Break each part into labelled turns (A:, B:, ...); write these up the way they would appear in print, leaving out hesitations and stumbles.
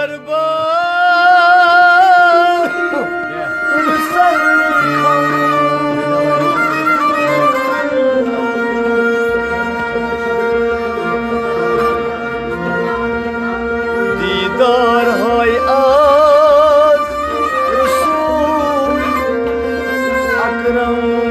A: दरबार दीदार है आज रसूल अकरम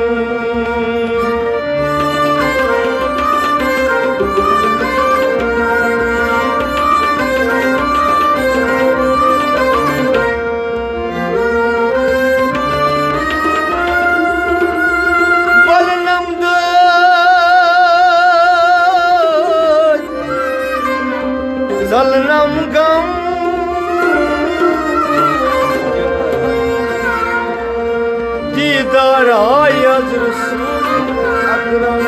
A: Zalnam gam Didar ayaz Resul Akram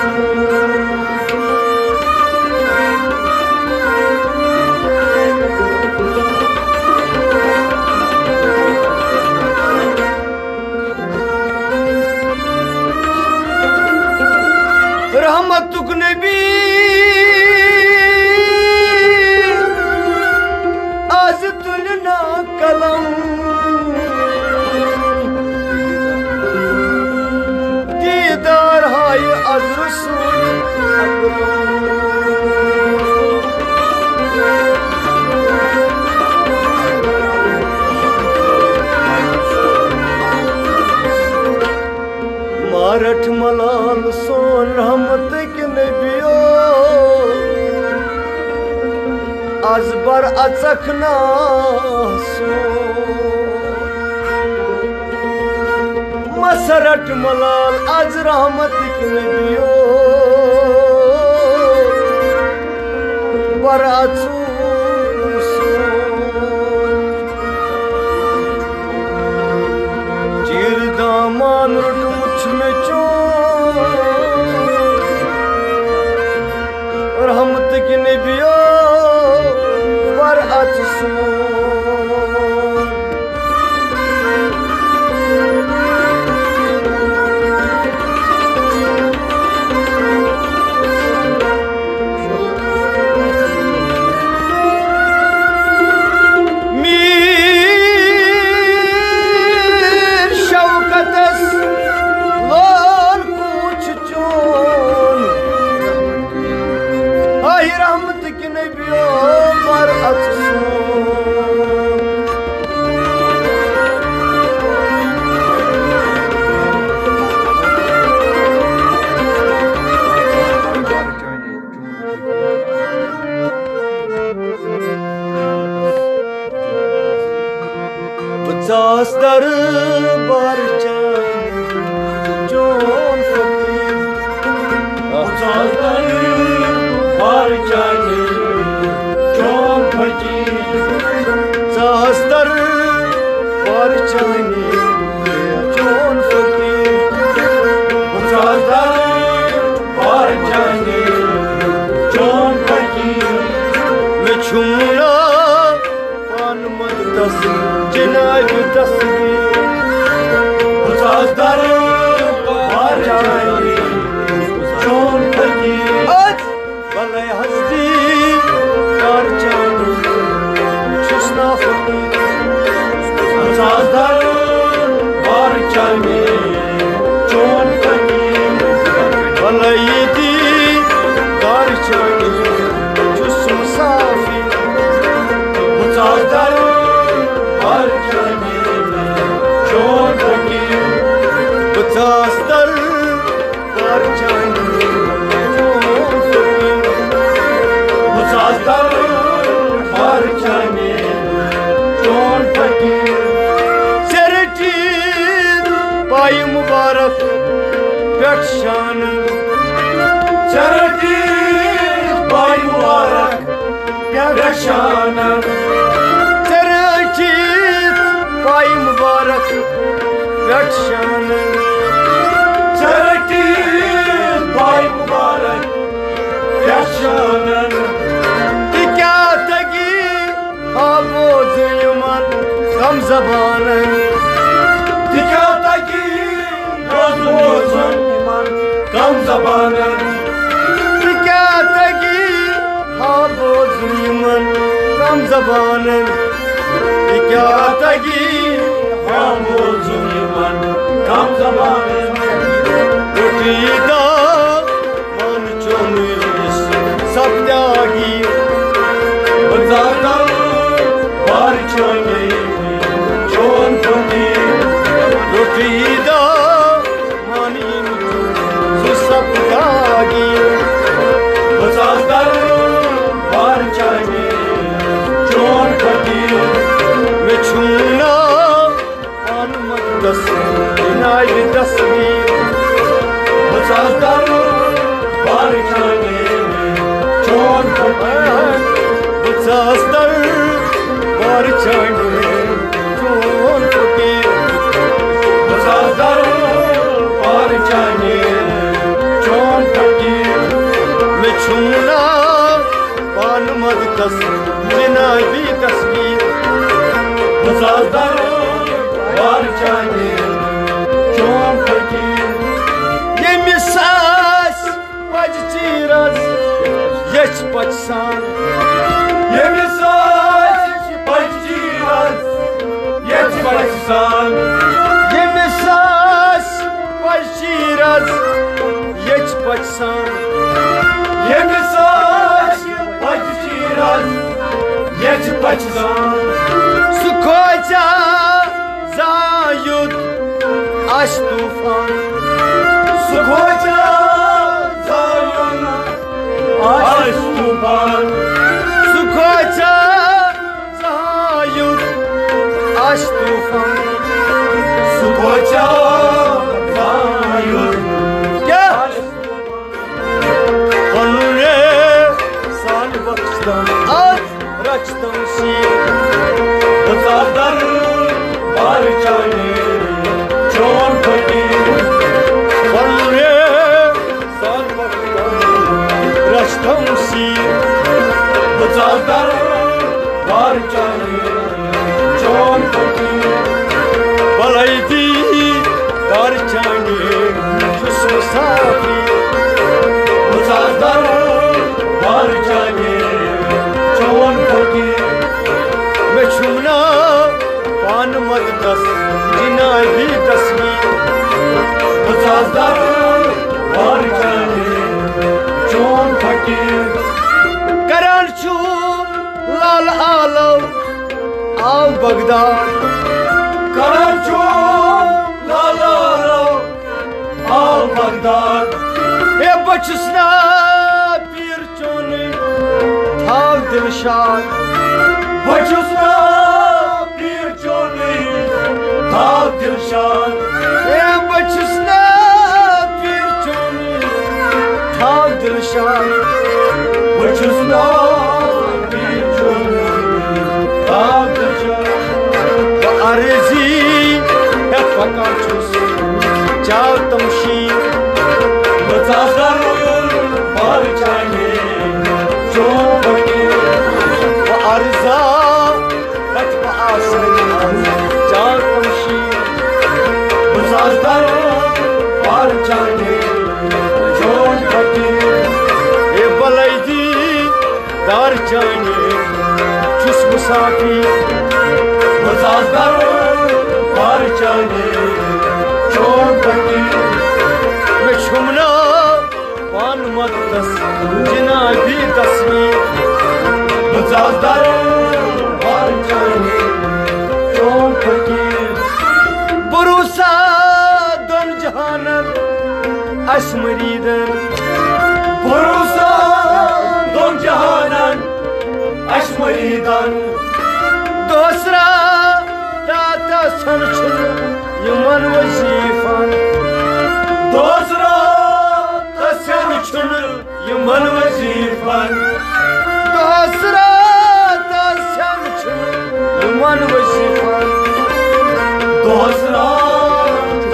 A: Rahmatuk Nebi तुलना कलम दीदार हाय अज रसूल मारठ मलाल सोन रहमत के नबियो अजबर अचखना मसरट मलाल आज रहमत की नबियो बर अचू चीर दामान रुट मुछ में चो रहमत की नबियो रहमत की नबियो पर बचास दरबार जोन फकीर बचास दरबार जोन फकीर बचास दरबार जोन फकीर बचास दरबार जोन फकीर मैं छूना पान मत दस जिनाब तस्वीर बचास दरबार जोन फकीर भले हस्ती कार जानी चुस्ना फकीर बचास दरबार जोन फकीर भले यदी कार जानी चुस मुसाफिर बचास दरबार जोन फकीर बचास दरबार पाई मुबारक पेट शान चरटी पाई मुबारक पेट शान चरटी पाई मुबारक पेट शान चरटी पाई मुबारक पेट शान क्या तगी आबो जुयमन कम जबान क्या तगी कम जबान क्या तगी हाँ बोझ मन कम जबान क्या तगी हम जुल्मन कम जमाने उठीदा मन चोनिस सब त्यागी बजाता बार चोने चोन फटी उठीदा मन सब त्यागी बजाता बार चोने चोन फटी छूना पान मत नाई तस्वीर बचाकर बार जाने चोर बचाकर बार जाने चोर फकीर बचाकर बार जाने चोर फकीर मैं छूना पान मत नाई तस्वीर बचाकर बार जाने चोर फकीर ये मिसास पज चीरस यच पचसान ये मिसास पज चीरस यच पचसान ये मिसास पज चीरस यच पचसान ये मिसास पज चीरस यच पचसान सुखोचा जायुद आश तूफान सुखोचा जायुद आश तूफान सुखोचा जायुद आश तूफान सुखोचा जायुद क्या पन्ने साल बख्शतम आज रचतम शीर बचादर बार जाने चोर फकीर पन्ने साल बख्शतम रचतम शीर बचादर बार जाने चोर फकीर बलैदी दार जाने खुश मुसाफी बचादर बार जाने चोर फकीर मैं छूना पान मत दस जिना भी तस्वीर बचादर बार जाने चोर फकीर करान छू लाल आलो आओ बगदाद करान छू लाल आलो आओ बगदाद ए बचसना पीर चोने थाव दिलशाद बचसना पीर चोने थाव दिलशाद ए बचसना पीर चोने थाव दिलशाद बचसना पीर चोने थाव दिलशाद अर्जी है पका चुस चाव तमशीर बचाकर बार जाने चोर फकीर अर्जा हट आसन चार तमशीर बचाकर बार जाने चोर फकीर ए बलैदी दार जाने चुस मुसाफी बचाकर बार जाने चोर फकीर मैं छुमना पान मत दस जिना भी तस्वीर बचादर बार जाने चोर फकीर भरोसा दोन जहानन अशमरीदन भरोसा दोन जहानन अशमरीदन दूसरा दाता सनचुन यमन वजीफन दूसरा तसनचुन यमन वजीफन दूसरा तसनचुन यमन वजीफन दूसरा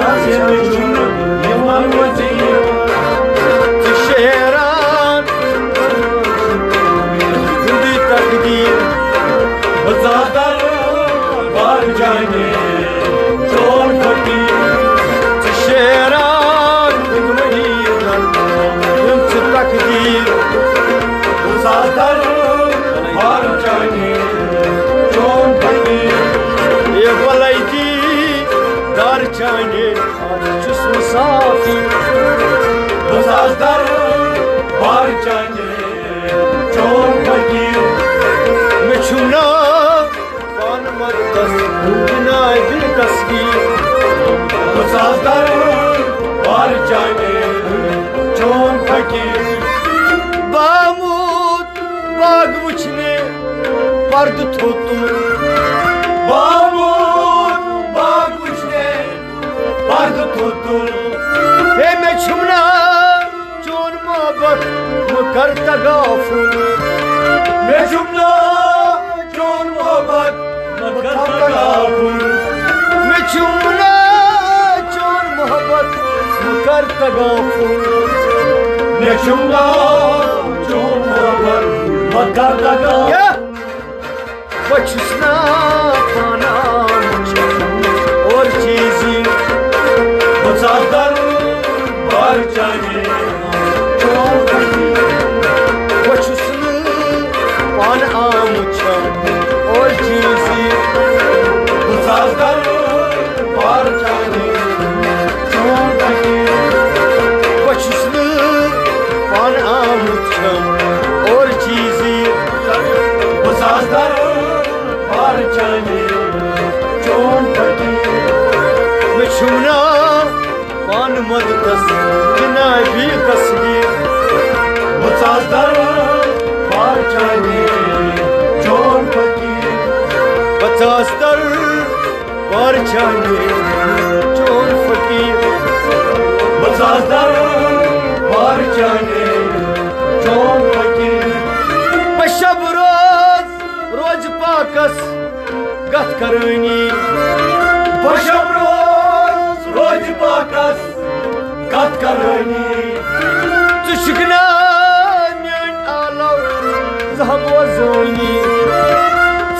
A: तसनचुन यमन वजीफन शेरान जिंदी तकदीर बचादर बार जाने चोर फकीर शेरान तकदीर वुचने पर्द थो तुम बामूद बाग वुचने पर्द थो तुम हे मैं छुमना चोन मोहब्बत मकर तगाफुल मैं छुमना चोन मोहब्बत मकर तगाफुल मैं छुमना चोन मोहब्बत मकर तगाफुल मैं छुमना चोन मोहब्बत मकर तगाफुल बचुसना पाना और चीज़ी बचाकर बार चाहिए बचुसना पान आम और चीज़ी बचाकर बार चाहिए बचुसना पान आम और चीज़ी बचाकर छुमना पान मद तस बिना भी तस्वीर बचादर पार चाहिए चोर फकीर बचादर पार चाहिए चोर फकीर बचादर पार चाहिए चोर फकीर शब रोज रोज पाकस गत करनी शब रोज पाकस गत करनी चुशकना मेन आलो जहबो जोनी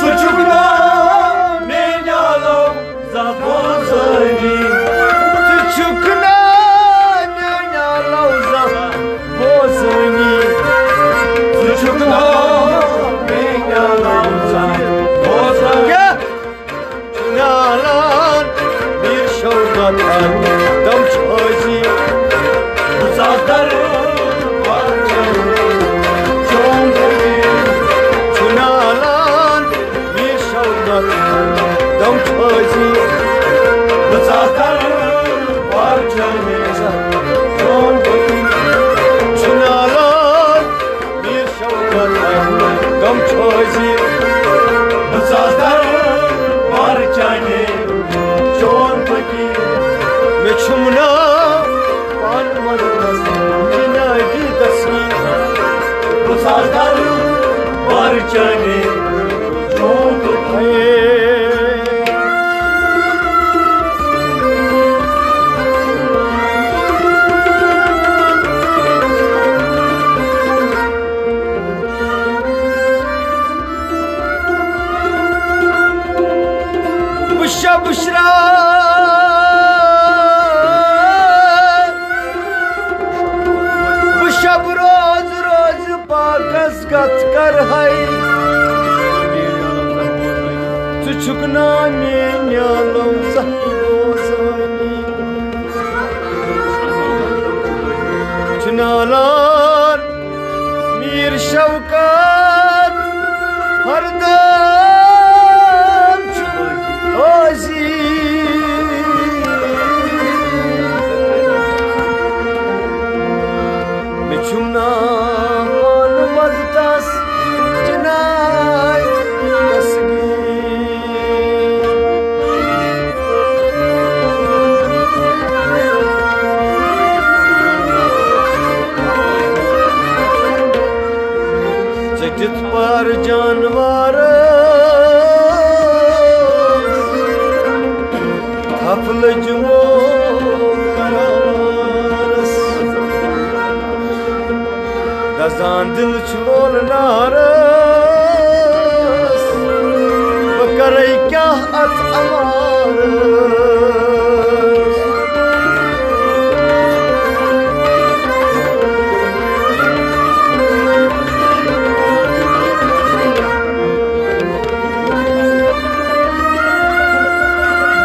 A: चुशकना मेन आलो जहबो जोनी चुशकना मेन आलो जहबो जोनी चुशकना मेन आलो जहबो जोनी नालान bir şovdan dam çozi uzaklar var Çunalan bir şovdan dam çozi uzaklar var Çunalan bir şovdan dam çozi uzaklar मैं छुमना पान मद बिना भी तस्वीर बचादर पार चाहिए चोट बुशा बुशरा शब रोज रोज पाकस गत कर है तु छुकना में न्यालो ज़हबोज़ानी चुनालान मीर शौकत हरदम ओजी छुमना पान मद तस जनाय चटित पर जानवर हफल जुमो दजान दिल चलोल नारस बकरई क्या अत अमारस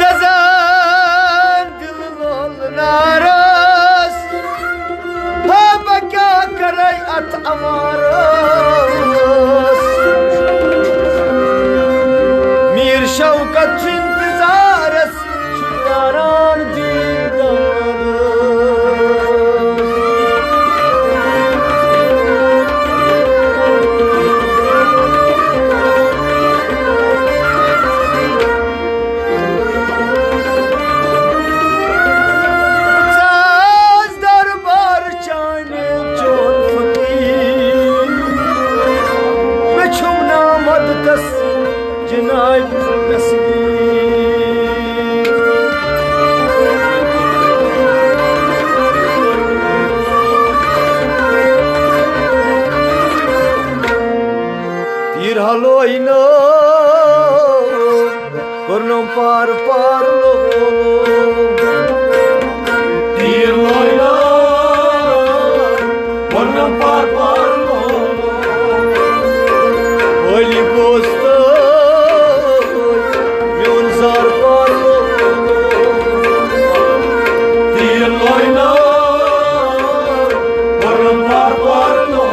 A: दजान दिल लोल नारस हाँ बक्या करई अत aamras sadıkas Cenab Mesgir Tir haloyna Kornom par lo Tir haloyna Kornom par lo Holy Ghost Mion zar par lo Tir haloyna Kornom par lo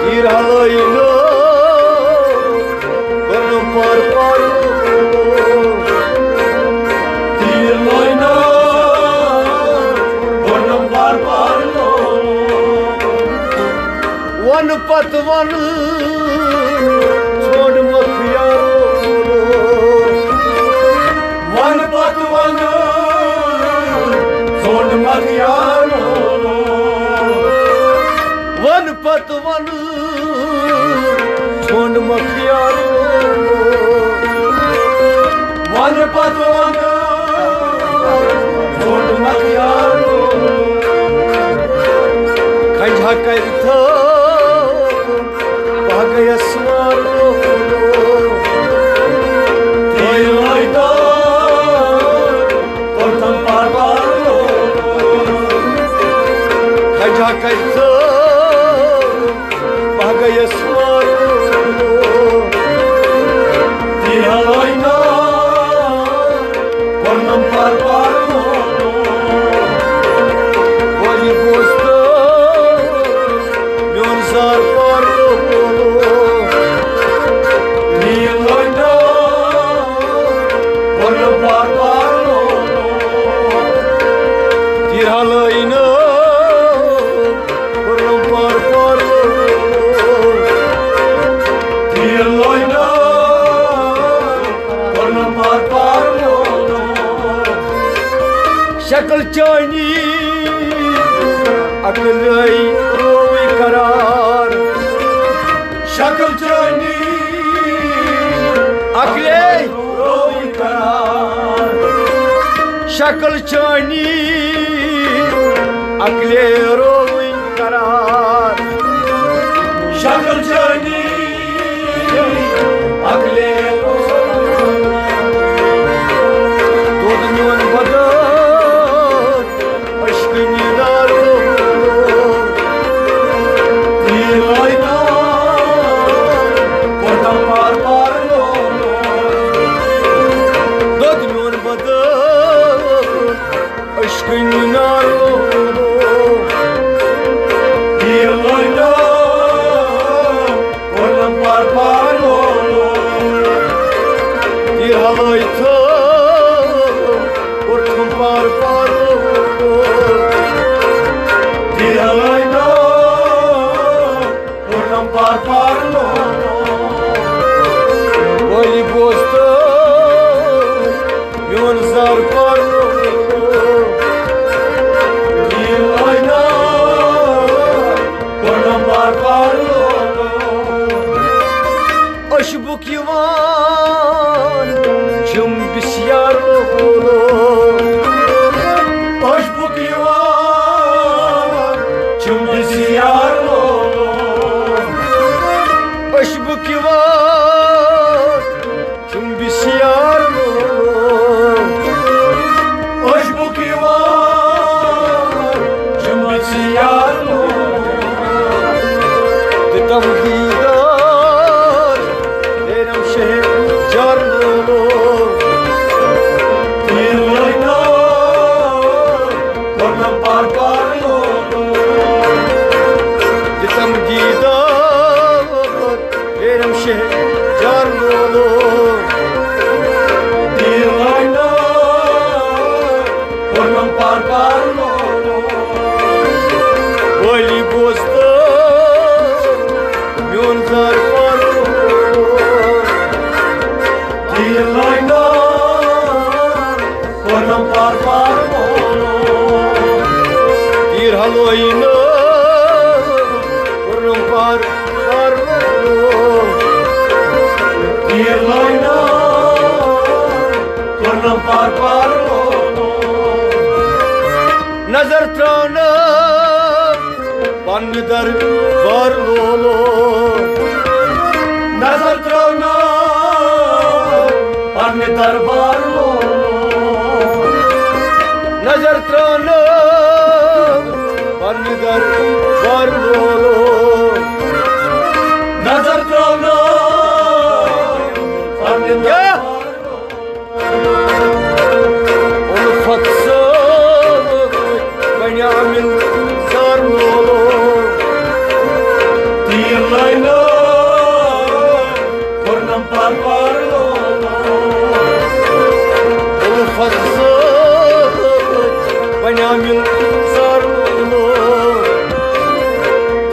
A: Tir haloyna Kornom par lo Tir haloyna Kornom par lo One pat one Chod makhyaro One pat one Chod makhyaro One pat one Chod makhyaro One pat one Chod makhyaro Kanja kaitha Bagaya smaro Tiloida Kortam parvalo Kanja kaitha Bagaya smaro Tiloida Kortam parvalo Holy Ghost Mion zar parlo Tiloida Kortam parvalo Tiloida Kortam parvalo Tiloida Kortam parvalo Shakal chani Aklai roi karar Shakal chani Aklai roi karar Shakal chani Aklai roi karar Shakal chani Aklai roi Todnyon badat Aşkını daro Tiloida Kortam parlo Todnyon badat Aşkını daro Tiloida Kortam parlo Tiloida Kortam parlo Tiloida Kortam parlo Holy Ghost Mion zar parlo Tiloida Kortam parlo Aşbuk yuvan Çım bisyarlo Aşbuk yuvan Çım bisyarlo Aşbuk yuvan Çım bisyarlo Aşbuk yuvan Çım bisyarlo Tam didar Deram şehir carlo Tiloida Kortam parlo Tam didar Deram şehir carlo Tiloida Kortam parlo Holy Ghost Mion zar parlo Tiloida Kortam parlo Tir haloyna Kortam parlo तीर लाइना करना पार पार लोलो नजर त्राना पन्ने दरबार लोलो नजर त्राना पन्ने दरबार लोलो नजर त्राना पन्ने दरबार लोलो नजर त्राना पन्ने दरबार उल्फत बनियामिन सर लोलो तीर लाइना करना पार पार लोलो उल्फत बनियामिन सर लोलो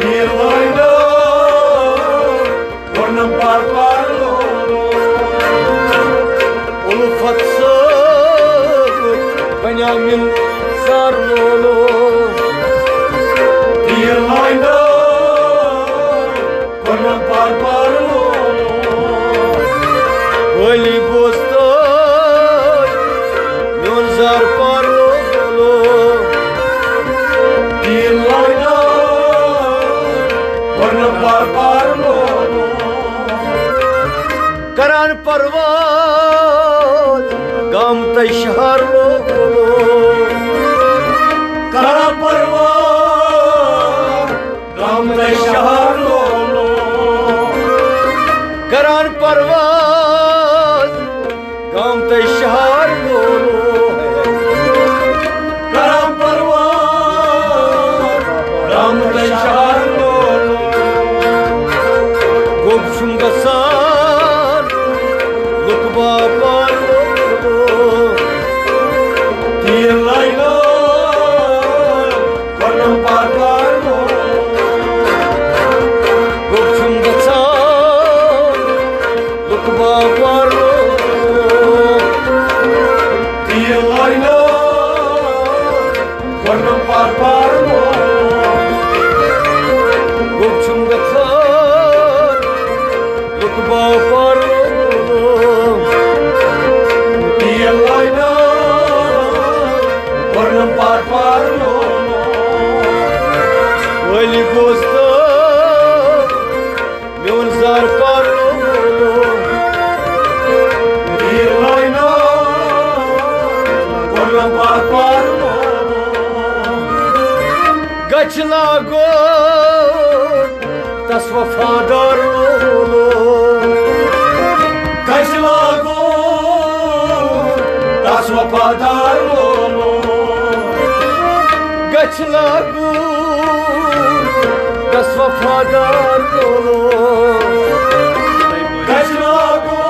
A: तीर लाइना करना पार पार लोलो उल्फत बनियामिन सर लोलो तीर लाइना करना पार पार लोलो वली बोस्तो म्योन जार पार लोलो तीर लाइना करना पार पार लोलो करान परवाज गाम तय शहर लोलो करान परवाज गाम तय शहर लोलो करान परवाज गाम तय शहर लोलो करान परवाज गाम तय शहर लोलो गोबशुम गसान लुकबा पार लोलो तीर लाइना करना पार पार लोलो गोबशुम गसान लुकबा पार लोलो तीर लाइना करना पार पार लोलो गोबशुम गसान लुकबा पार लोलो तीर लाइना करना पार पार लोलो वली बोस्तो म्योन जार पार लोलो तीर लाइना करना पार पार लोलो गच लागो तस वफादार लोलो गच लागो तस वफादार लोलो गच लागो तस वफादार लोलो गच लागो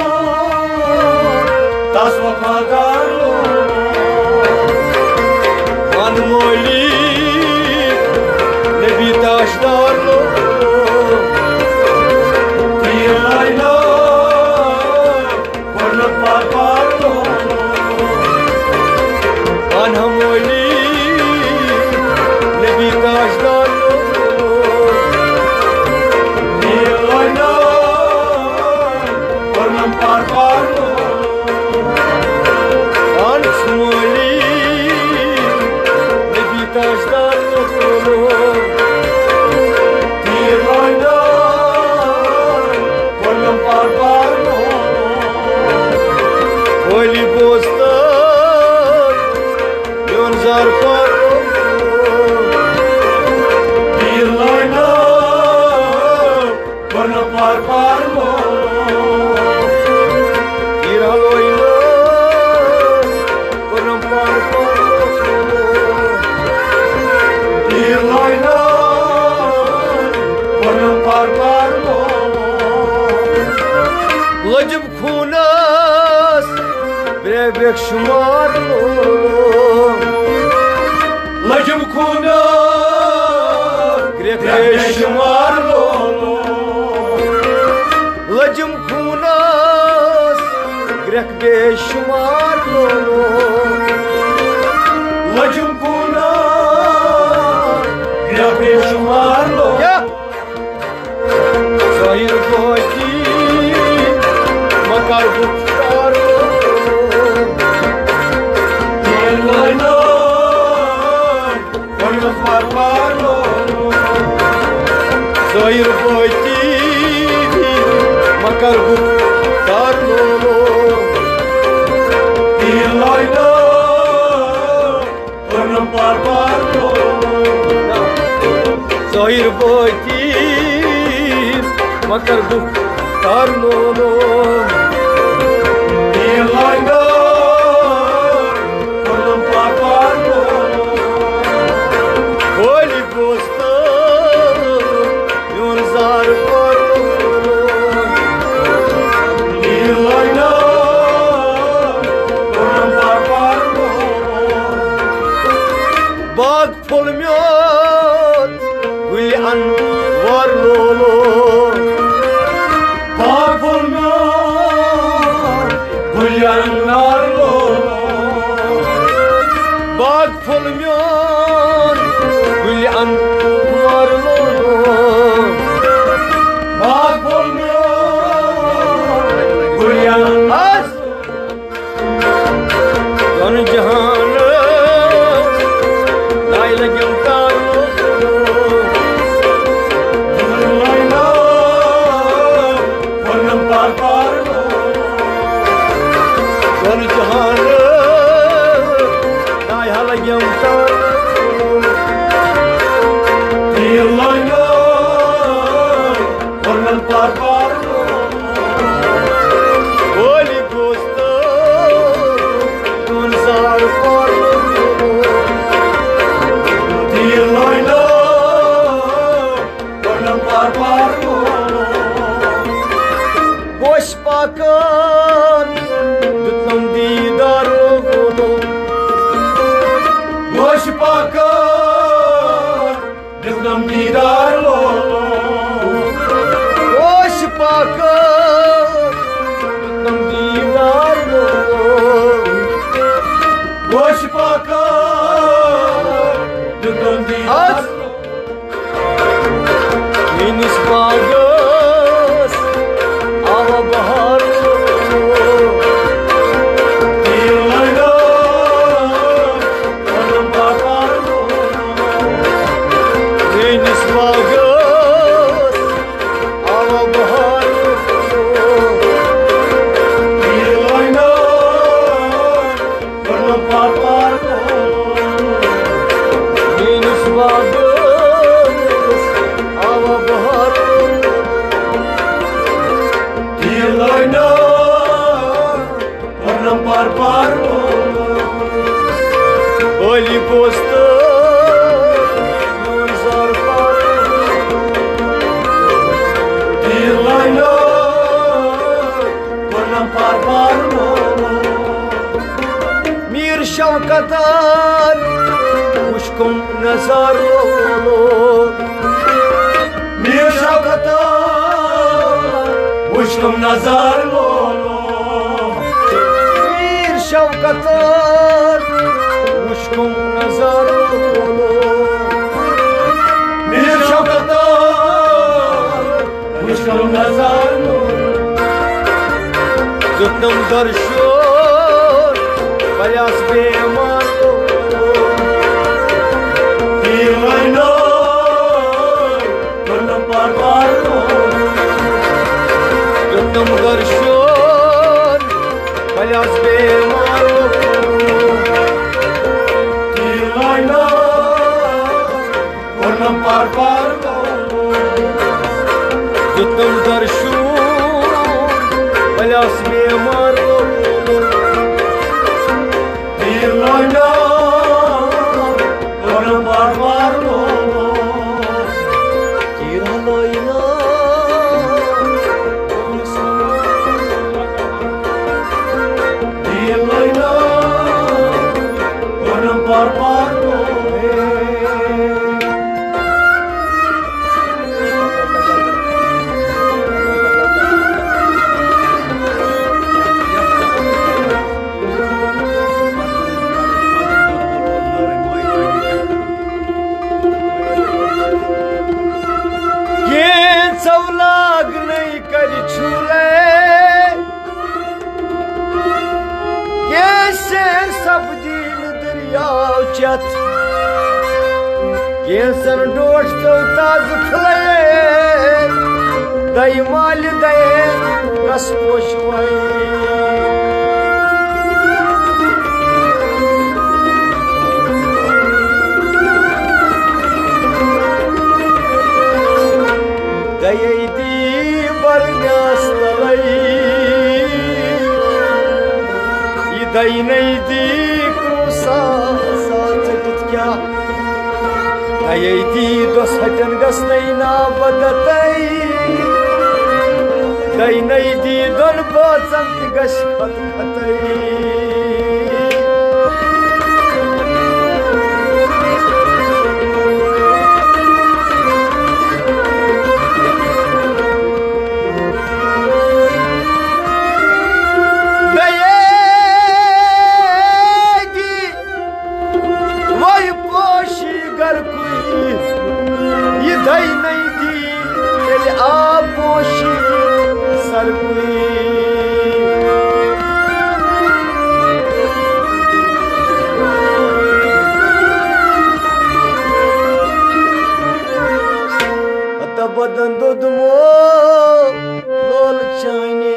A: तस वफादार लोलो अनमोली नबी ताजदार लोलो तीर लाइना करना पार पार लोलो अनमोली नबी ताजदार लोलो तीर लाइना करना पार पार लोलो अनमोली नबी ताजदार लोलो तीर लाइना करना पार पार लोलो वली बोस्तो म्योन जार पार लोलो तीर लाइना करना पार पार लोलो तीर लाइना करना पार पार लोलो तीर लाइना करना पार पार लोलो लजब खूनस बेशुमार लोलो लजब खूनस बेशुमार लोलो लजब खूनस बेशुमार लोलो लजब खूनस बेशुमार लोलो Zahir Baki makar guptar lolo Dilayna Pernam par lolo Zahir boytir makar guptar lolo Dilayna Pernam par lolo Holy Posta Yunzar par Bak polmyon gül anvar lolo Bak polmyon gül anvar lolo Bak polmyon gül anvar lolo Bak polmyon gül anvar Don jahan lagam taro Dilayna Pernam par Don jahan lagam taro Dilayna Pernam par Holy Ghost Gonzar par Dilayna Pernam par Boş bakar Tutlam didar lolo Boş bakar Tutlam didar lolo Boş bakar Tutlam didar lolo Boş bakar Tutlam didar Menis bagas Ava bahar Dilayna Pernam par Menis bagas Ava bahar Dilayna Pernam par Menis bagas Ava bahar Dilayna Pernam par Holy Posta Yunzar par Dilayna Pernam par Mir şavkatan Uşkum nazar lolo Mir şavkatan Uşkum nazar lolo Mir şavkatan Uşkum nazar lolo Mir şavkatan Uşkum nazar lolo Tuttum darşon Balyas bemar lolo Dilayna Pernam par Tuttum darşon Balyas bemar lolo Dilayna Pernam par Tuttum darşon Balyas bemar lolo Dilayna Pernam par Dilayna Dilayna Pernam par दई माल दये कस पोशवाई दये दी बरन्यास तलई ये दई नहीं दी क्रूसा साथ क्या दये दी दोस हटन गस नहीं ना बदतई दई नहीं दी दोन बाचन गश खत खतई दई नहीं दी तेरे आपोशी सरकुई बदन दुदमो लोल चाइने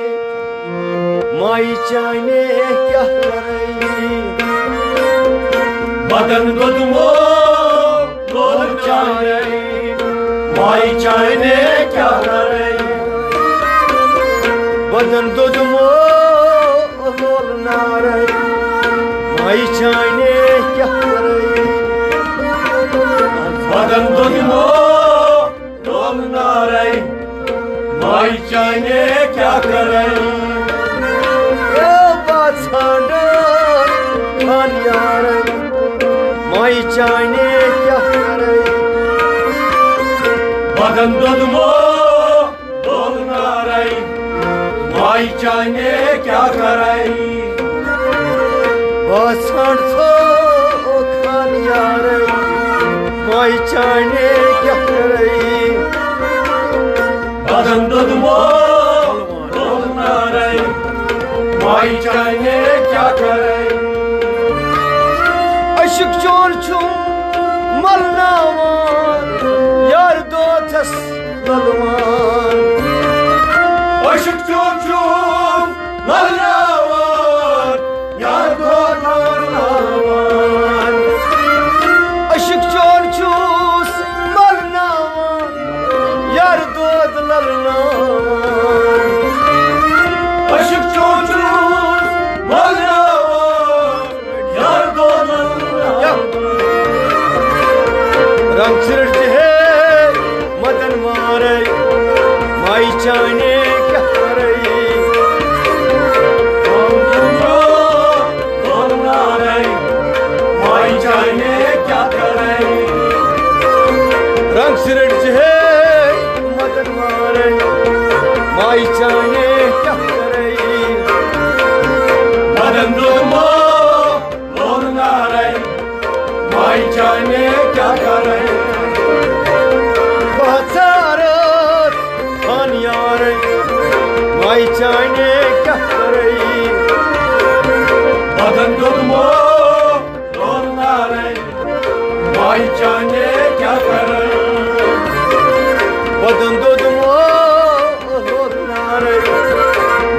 A: माई चाइने क्या करई बदन दुदमो लोल चाइने माई चाइने क्या करे बदन दुदमो लोल नारे माई चाइने क्या करे बदन दुदमो लोल नारे माई चाइने क्या करे बात छाड़ो खान यार माई चाइने क्या करे बदन दुदमो लोल नारे माई चाइने क्या करे बासण थो खान यार माई चाइने क्या करे बदन दुदमो लोल नारे माई चाइने क्या करे अशक चोर छुम मलनावान यार दो थस बलवान अशक चोर छुम मलनावान यार दो मलनावान अशक चोर छूस मलनावान यार दो ललनावान अशक चोर छूस मलनावान यार दो रंग सिरट है मदन मारे माई चाइने क्या करे माई चाइने क्या करे रंग सिरट है मदन मारे माई चाइने क्या करे मदन दुदमो लोल नारे माई चाइने क्या करे बहसारत खान यार माई चाइने क्या करे बदन दुदमो लोल नारे माई चाइने क्या करे बदन दुदमो लोल नारे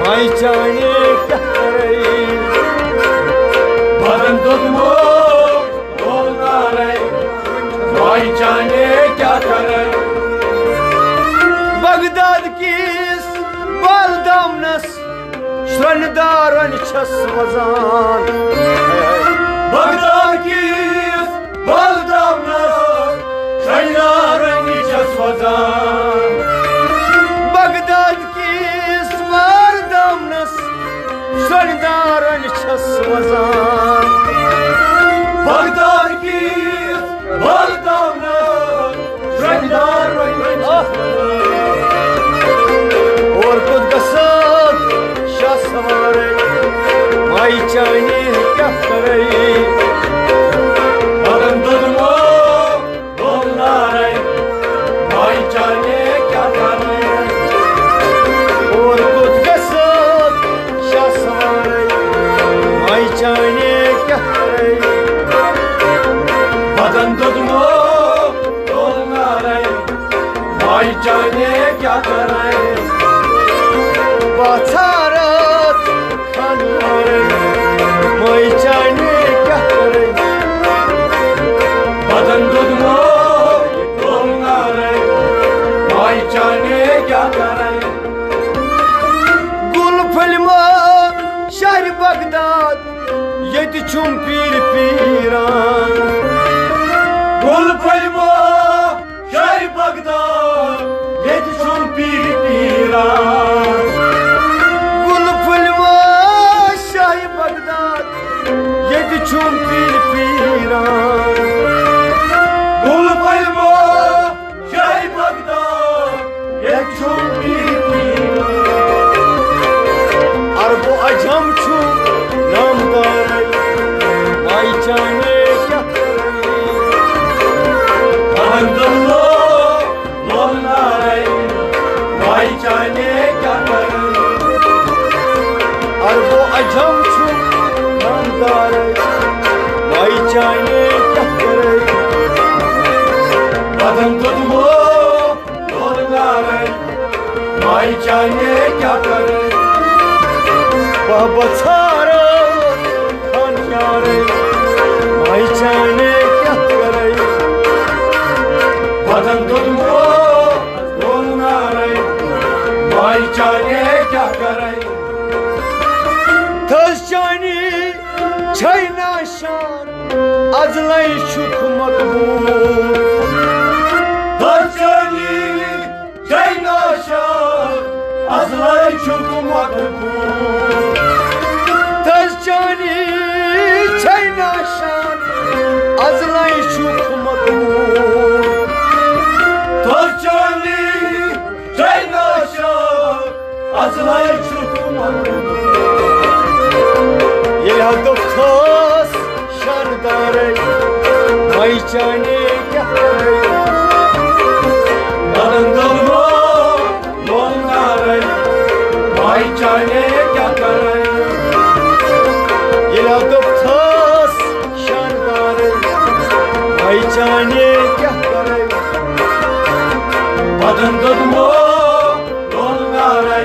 A: माई चाइने क्या करे बदन दुदमो लोल नारे माई चाइने क्या करे बगदाद की बालदामनस श्रनदारन छस वजान बगदाद की बालदामनस श्रनदारन छस वजान बगदाद की बालदामनस श्रनदारन छस वजान बगदाद की बालदामनस श्रनदारन छस वजान और खुद कसम शाह सवारे माई चाइने क्या करे बदन दुदमो लोल नारे माई चाइने क्या करे और खुद कसम शाह सवारे माई चाइने क्या करे बदन दुदमो लोल नारे माई चाइने क्या करे Yedi çum pir piran Gul payma Şay Bagdad Yedi çum pir piran Gul payma Şay Bagdad Yedi çum pir piran Gul payma Şay Bagdad Yedi çum pir piran Arbo acam çum नामदार भाई जाने क्या करे अहमदुल्लो मोहल्ला भाई जाने क्या करे और वो अजम छू नामदार भाई जाने क्या करे अहमदुल्लो मोहल्ला भाई जाने क्या करे बाबा सारा भाई जाने क्या करे बदन तुमको बोलना रे भाई जाने क्या करे थस जानी छैना शान अजलाई शुक मकबूल थस जानी छैना शान अजलाई शुक मकबूल थस जानी छैना शान अजलाई शुक मकबूल थस जानी छैना शान अजलाई शुक मकबूल ये हदफ थस शानदार भाई जाने क्या करे नरंगलो बोलना रे भाई जाने क्या करे ये हदफ थस शानदार भाई जाने क्या करे बदन ददमो बोलना रे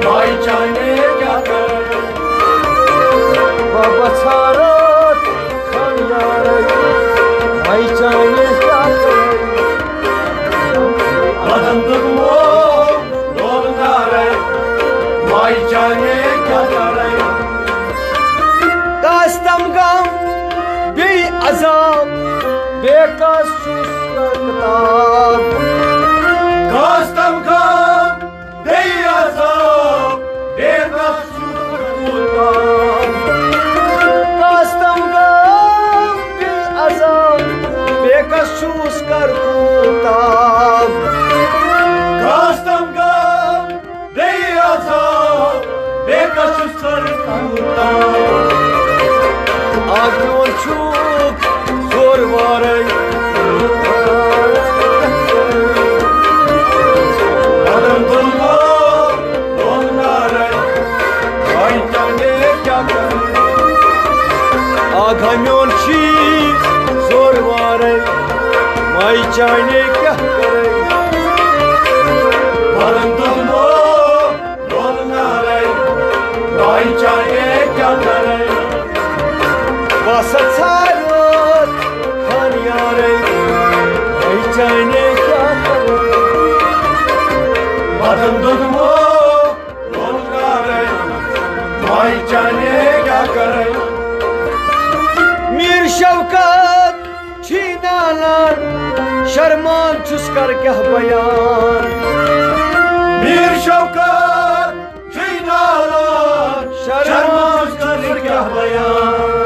A: भाई जाने क्या करे बाबा सारत खान यार भाई जाने क्या करे बदन ददमो बोलना रे भाई जाने क्या करे दास्तम गम बे अजाब बेकस किताब दास्तम गम बे अजाब बेकस किताब दास्तम गम बे अजाब बेकस किताब दास्तम गम बे अजाब बेकस किताब आगोन छूक जोर वारे बदन दुल्लो बोलना रे भाई जाने क्या करे आगोन छूक जोर वारे भाई जाने क्या करे बदन दुल्लो बोलना रे भाई जाने क्या करे वसत सारत खान यारे भाई जाने क्या करे बदन दुदमो बोलना रे भाई जाने क्या करे मीर शौकत छीनालान शर्मान चुस कर क्या बयान मीर शौकत छीनालान शर्मान चुस कर क्या बयान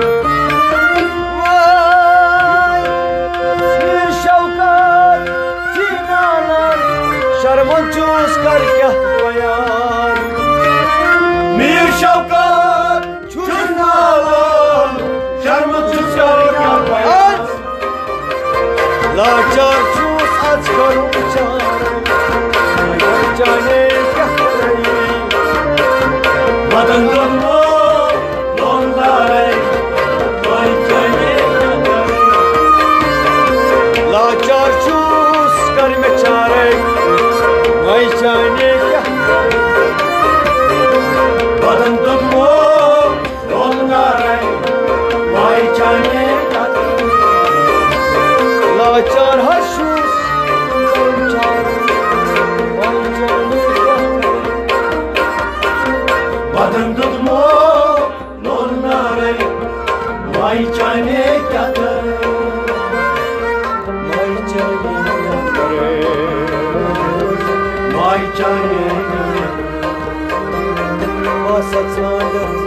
A: शर्मन चूस कर क्या बयान मीर शौकत छुनालान शर्मन चूस कर क्या बयान लाचार चूस आज करूं जाने क्या करे बदन दमो बोलना रे भाई जाने क्या करे लाचार चूस कर में चारे भाई जाने क्या बदन तुमको बोलना रे भाई जाने क्या लाचार हसूस भाई जाने क्या बदन तुम जाने, आशा चांद